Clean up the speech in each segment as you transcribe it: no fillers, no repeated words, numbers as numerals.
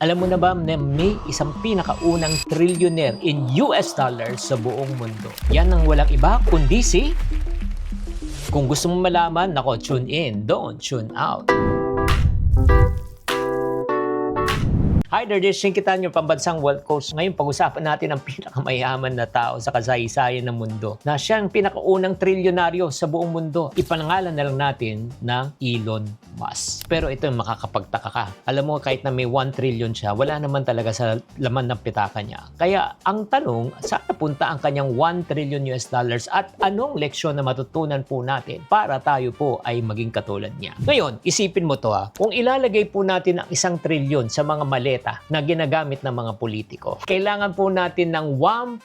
Alam mo na ba na may isang pinakaunang trillionaire in US dollars sa buong mundo? Yan ang walang iba kundi si... Kung gusto mo malaman, nako, tune in, don't tune out. Hi there, this is Kita, yung pambansang wealth coach. Ngayon, pag-usapan natin ang pinakamayaman na tao sa kasaysayan ng mundo na siya ang pinakaunang trilyonaryo sa buong mundo. Ipanangalan na lang natin ng Elon Musk. Pero ito yung makakapagtaka ka. Alam mo, kahit na may 1 trillion siya, wala naman talaga sa laman ng pitaka niya. Kaya ang tanong, saan napunta ang kanyang 1 trillion US dollars at anong leksyon na matutunan po natin para tayo po ay maging katulad niya? Ngayon, isipin mo to kung ilalagay po natin ang 1 trillion sa mga maleta na ginagamit ng mga politiko, kailangan po natin ng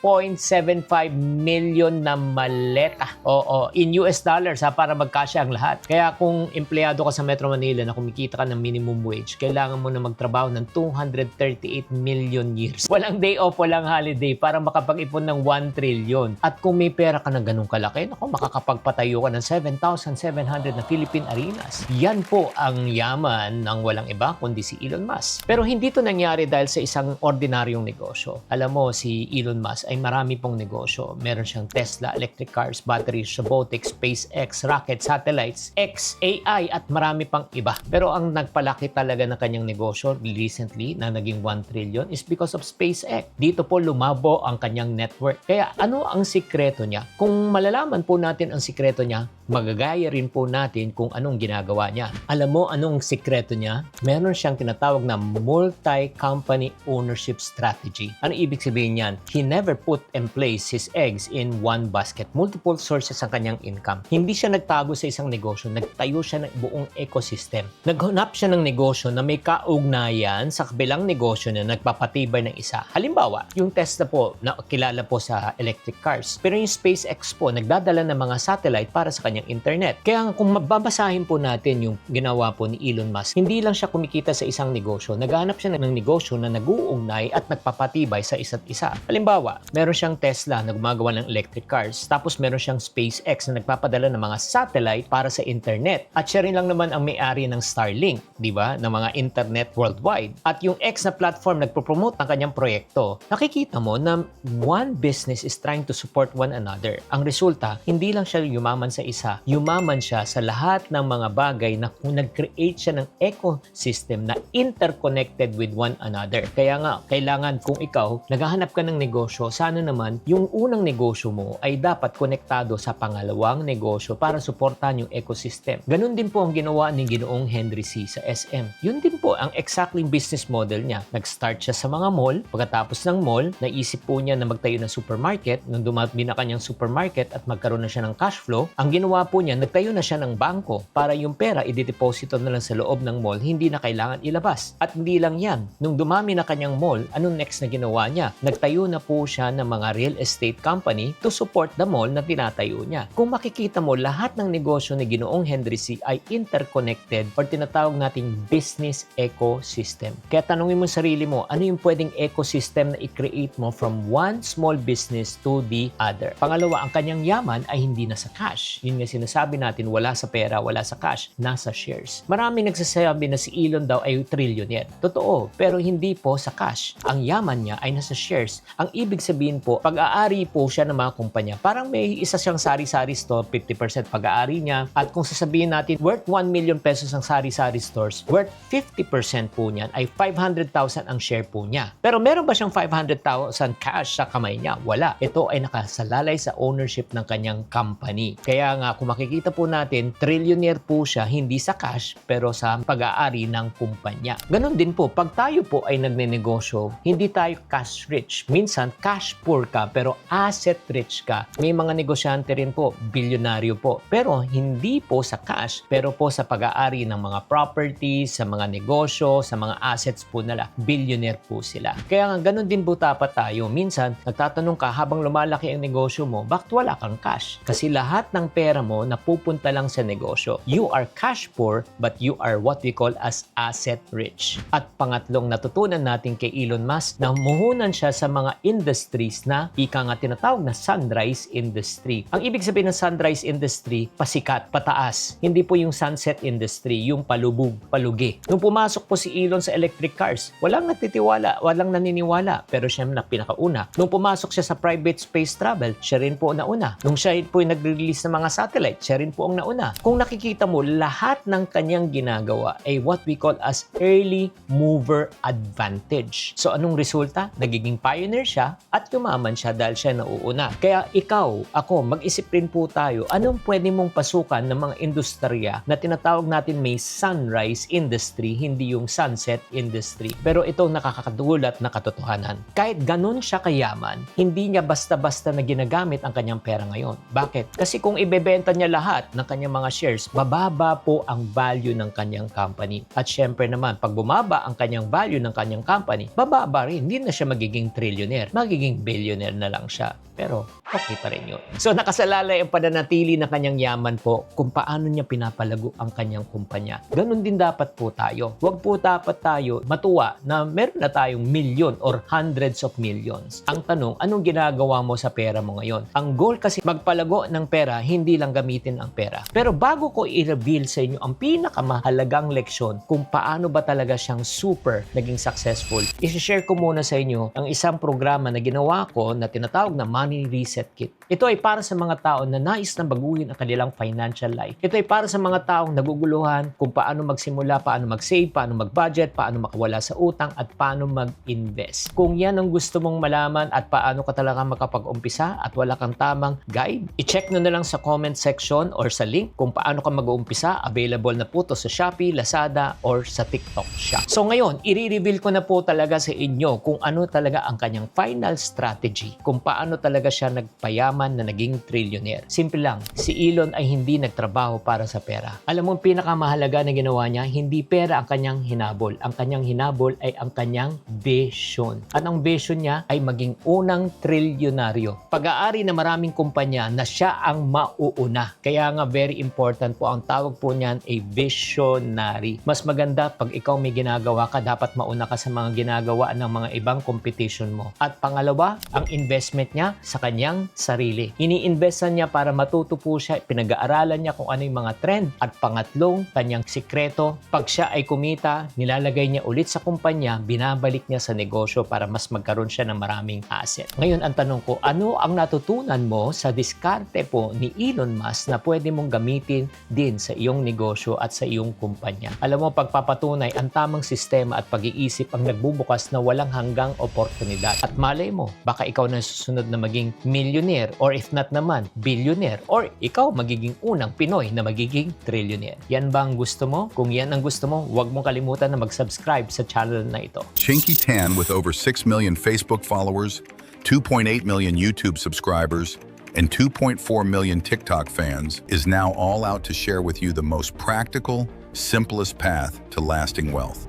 1.75 million na maleta. Oo, in US dollars para magkasya ang lahat. Kaya kung empleyado ka sa Metro Manila na kumikita ka ng minimum wage, kailangan mo na magtrabaho ng 238 million years. Walang day off, walang holiday para makapag-ipon ng 1 trillion. At kung may pera ka na ganun kalaki, makakapagpatayo ka ng 7,700 na Philippine Arenas. Yan po ang yaman ng walang iba kundi si Elon Musk. Pero hindi to nangyari dahil sa isang ordinaryong negosyo. Alam mo, si Elon Musk ay marami pong negosyo. Meron siyang Tesla, electric cars, batteries, robotics, SpaceX, rocket, satellites, AI at marami pang iba. Pero ang nagpalaki talaga ng kanyang negosyo recently na naging 1 trillion is because of SpaceX. Dito po lumabo ang kanyang network. Kaya ano ang sikreto niya? Kung malalaman po natin ang sikreto niya, magagaya rin po natin kung anong ginagawa niya. Alam mo anong sikreto niya? Meron siyang tinatawag na multi-company ownership strategy. Ano ibig sabihin niyan? He never put and place his eggs in one basket. Multiple sources ang kanyang income. Hindi siya nagtago sa isang negosyo. Nagtayo siya ng buong ecosystem. Naghanap siya ng negosyo na may kaugnayan sa kabilang negosyo na nagpapatibay ng isa. Halimbawa, yung Tesla po na kilala po sa electric cars. Pero yung SpaceX po, nagdadala ng mga satellite para sa kanyang internet. Kaya kung mababasahin po natin yung ginawa po ni Elon Musk, hindi lang siya kumikita sa isang negosyo. Naghanap siya ng negosyo na nag-uugnay at nagpapatibay sa isa't isa. Halimbawa, meron siyang Tesla na gumagawa ng electric cars. Tapos meron siyang SpaceX na nagpapadala ng mga satellite para sa internet. At siya rin lang naman ang may-ari ng Starlink, di ba? Ng mga internet worldwide. At yung X na platform nagpo-promote ng kanyang proyekto. Nakikita mo na one business is trying to support one another. Ang resulta, hindi lang siya yumaman sa isa. Yumaman siya sa lahat ng mga bagay na kung nag-create siya ng ecosystem na interconnected with one another. Kaya nga, kailangan kung ikaw naghahanap ka ng negosyo, sana naman yung unang negosyo mo ay dapat konektado sa pangalawang negosyo para suportahan yung ecosystem. Ganun din po ang ginawa ni Ginoong Henry C. sa SM. Yun din po ang exactly business model niya. Nag-start siya sa mga mall. Pagkatapos ng mall, naisip po niya na magtayo ng supermarket. Nung dumami na kanyang supermarket at magkaroon na siya ng cash flow, ang ginawa po niya, nagtayo na siya ng bangko para yung pera i-deposito na lang sa loob ng mall, hindi na kailangan ilabas. At hindi lang yan. Nung dumami na kanyang mall, anong next na ginawa niya? Nagtayo na po siya ng mga real estate company to support the mall na tinatayo niya. Kung makikita mo, lahat ng negosyo ni Ginoong Henry C. ay interconnected or tinatawag nating business ecosystem. Kaya tanungin mo sarili mo, ano yung pwedeng ecosystem na i-create mo from one small business to the other? Pangalawa, ang kanyang yaman ay hindi na sa cash. Yun nga sinasabi natin, wala sa pera, wala sa cash, nasa shares. Maraming nagsasabi na si Elon daw ay trillionaire. Totoo, pero hindi po sa cash. Ang yaman niya ay nasa shares. Ang ibig sabihin po, pag-aari po siya ng mga kumpanya. Parang may isa siyang sari-sari store, 50% pag-aari niya. At kung sasabihin natin, worth 1 million pesos ang sari-sari stores, worth 50% po niyan ay 500,000 ang share po niya. Pero meron ba siyang 500,000 cash sa kamay niya? Wala. Ito ay nakasalalay sa ownership ng kanyang company. Kaya nga, kung makikita po natin, trillionaire po siya, hindi sa cash, pero sa pag-aari ng kumpanya. Ganon din po, pag tayo po ay nagnenegosyo, hindi tayo cash rich. Minsan, cash poor ka, pero asset rich ka. May mga negosyante rin po, bilyonaryo po. Pero hindi po sa cash, pero po sa pag-aari ng mga properties, sa mga negosyo, sa mga assets po nila, billionaire po sila. Kaya nga, ganon din po dapat tayo. Minsan, nagtatanong ka habang lumalaki ang negosyo mo, bakit wala kang cash? Kasi lahat ng pera pera mo na pupunta lang sa negosyo. You are cash poor, but you are what we call as asset rich. At pangatlong natutunan natin kay Elon Musk na muhunan siya sa mga industries na ika nga tinatawag na sunrise industry. Ang ibig sabihin ng sunrise industry, pasikat, pataas. Hindi po yung sunset industry, yung palubog, palugi. Nung pumasok po si Elon sa electric cars, walang natitiwala, walang naniniwala, pero siya na pinakauna. Nung pumasok siya sa private space travel, siya rin po nauna. Nung siya po yung nag-release ng mga satellite, siya rin po ang nauna. Kung nakikita mo, lahat ng kanyang ginagawa ay what we call as early mover advantage. So anong resulta? Nagiging pioneer siya at yumaman siya dahil siya nauuna. Kaya ikaw, ako, mag-isip rin po tayo, anong pwede mong pasukan ng mga industriya na tinatawag natin may sunrise industry, hindi yung sunset industry. Pero ito nakakagulat na katotohanan. Kahit ganun siya kayaman, hindi niya basta-basta na ginagamit ang kanyang pera ngayon. Bakit? Kasi kung ibebenta niya lahat ng kanyang mga shares, bababa po ang value ng kanyang company. At syempre naman, pag bumaba ang kanyang value ng kanyang company, bababa rin. Hindi na siya magiging trillionaire. Magiging billionaire na lang siya. Pero okay pa rin yun. So nakasalalay ang pananatili ng kanyang yaman po kung paano niya pinapalago ang kanyang kumpanya. Ganon din dapat po tayo. Huwag po dapat tayo matuwa na meron na tayong million or hundreds of millions. Ang tanong, anong ginagawa mo sa pera mo ngayon? Ang goal kasi magpalago ng pera, hindi lang gamitin ang pera. Pero bago ko i-reveal sa inyo ang pinakamahalagang leksyon kung paano ba talaga siyang super naging successful, i-share ko muna sa inyo ang isang programa na ginawa ko na tinatawag na Money Reset Kit. Ito ay para sa mga tao na nais na baguhin ang kanilang financial life. Ito ay para sa mga taong naguguluhan kung paano magsimula, paano mag-save, paano mag-budget, paano makawala sa utang, at paano mag-invest. Kung yan ang gusto mong malaman at paano ka talaga makapag-umpisa at wala kang tamang guide, i-check na lang sa comment section or sa link kung paano ka mag-uumpisa. Available na po to sa Shopee, Lazada, or sa TikTok Shop. So ngayon, i-reveal ko na po talaga sa inyo kung ano talaga ang kanyang final strategy, kung paano talaga siya nagpayaman na naging trillionaire. Simple lang, si Elon ay hindi nagtrabaho para sa pera. Alam mo, ang pinakamahalaga na ginawa niya, hindi pera ang kanyang hinabol. Ang kanyang hinabol ay ang kanyang vision. At ang vision niya ay maging unang trilyonaryo. Pag-aari na maraming kumpanya na siya ang mauuna. Kaya nga very important po, ang tawag po niyan ay visionary. Mas maganda pag ikaw may ginagawa ka, dapat mauna ka sa mga ginagawa ng mga ibang competition mo. At pangalawa, ang investment niya sa kanyang sarili. Ini-investan niya para matuto po siya, pinag-aaralan niya kung ano yung mga trend. At pangatlong, kanyang sikreto, pag siya ay kumita, nilalagay niya ulit sa kumpanya, binabalik niya sa negosyo para mas magkaroon siya ng maraming asset. Ngayon, ang tanong ko, ano ang natutunan mo sa diskarte po ni Elon Musk na pwede mong gamitin din sa iyong negosyo at sa iyong kumpanya? Alam mo, pagpapatunay, ang tamang sistema at pag-iisip ang nagbubukas na walang hanggang oportunidad. At malay mo, baka ikaw na susunod na maging millionaire, or if not naman, billionaire, or ikaw magiging unang Pinoy na magiging trillionaire. Yan ba ang gusto mo? Kung yan ang gusto mo, huwag mong kalimutan na mag-subscribe sa channel na ito. Chinky Tan, with over 6 million Facebook followers, 2.8 million YouTube subscribers, and 2.4 million TikTok fans, is now all out to share with you the most practical, simplest path to lasting wealth.